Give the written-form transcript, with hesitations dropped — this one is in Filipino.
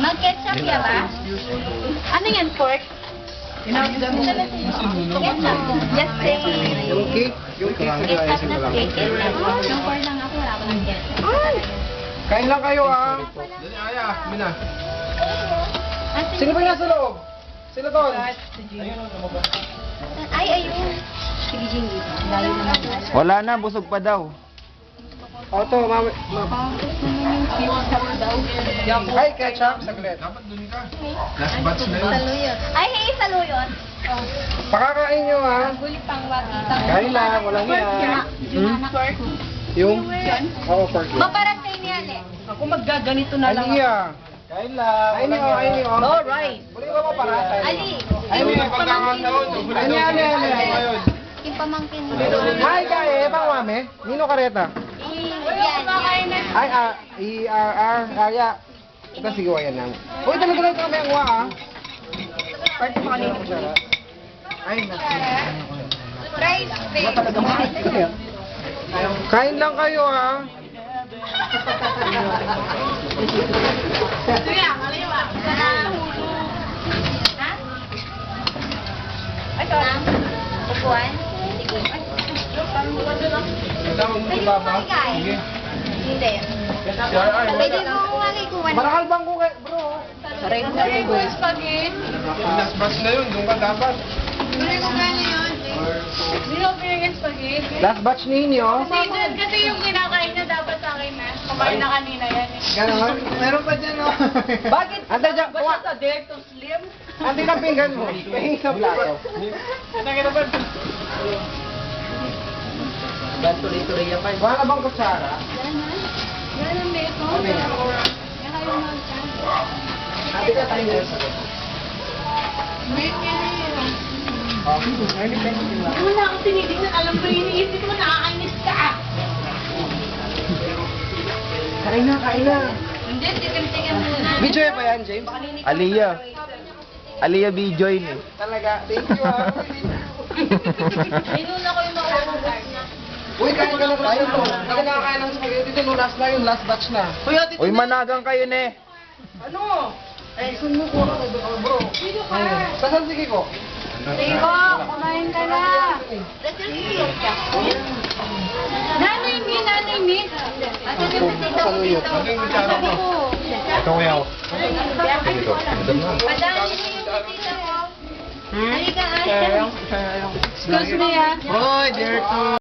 Mag-ketchup ya ba? Ano yan, pork? Ketchup. Just say... Yung cake? Yung cake. Ketchup na steak. Yung pork lang ako, wala ko ng ketchup. Kain lang kayo ah. Dali, Aya, Mina. Sino ba yung nasa loob? Sino doon? Ay, ayun. Sige, Jingy. Layo naman. Wala na, busog pa daw. O to, mami. Ay, ketchup, saglit. Dapat dun ka. Last batch na yun. Saluyot. Ay, hey, saluyot. Pakakain nyo ah. Gulik pang wakita. Kain lang, walang yan. Pork. Yung? Oo, pork yun. Maparang kayo ni Ale. Ako maggaganito na lang. Aliya. Kain lang. Kain nyo, kain nyo. Alright. Buli ka mo para. Ali. Ay, may pagkakataon. Ano yan, ano yan? Yung pamangkin ni Hi, kaya, bang mami? Nino Kareta? Yan. Ay, ERR, Arya. Ito sigaw yan lang. Uy, talaga lang kami ang wa ah. Part mo kanina. Ay, Rice bake. kain lang kayo ah. Ha? Ito. Upuan? Sige. Tawag mo si Pwede mo Papa. makikain? Sige. Hindi. Pwede mo makikuha. Marakal bang ko bro? Saray ko sa guys. Yung last batch na yun, doon ka dapat. Last batch ninyo. Kasi yung kinakain na dapat sa akin na. Kumain na kanina yan eh. Ganon. Meron pa dyan oh. Bakit? Ante dyan, Ba siya sa Direct to Slim? ante ka pinggan mo. Pahingi sa plato. Tuloy-tuloy yan pa. Wala bang kutsara? Yan ang beko. Ano yan? Yan kayo mag-chan. Ante ka tayo ngayon sa Wala akong tinitignan. Alam ko iniisip mo, nakakainis ka. Kain na, kain na. Hindi, tikim-tikim muna. Video pa yan, James? Aliyah. Aliyah B-Join eh. Talaga. Thank you ah. Inuna ko yung maubos na. Uy, kain ka na tayo to. Hindi ka nakakain ng spaghetti. Ito, last na yun. Last batch na. Uy, managang kayo ne. Ano? Ay, saan mo ko? Bro. Saan sige ko? Sige ko, kumain ka na. Nanay mi, nanay mi. Asan yung tita ko dito? Ano yung kutsara mo? Ito kuya ko. Padali niyo yung tita ko. Halika, Asha. Excuse me ah. Boy, there to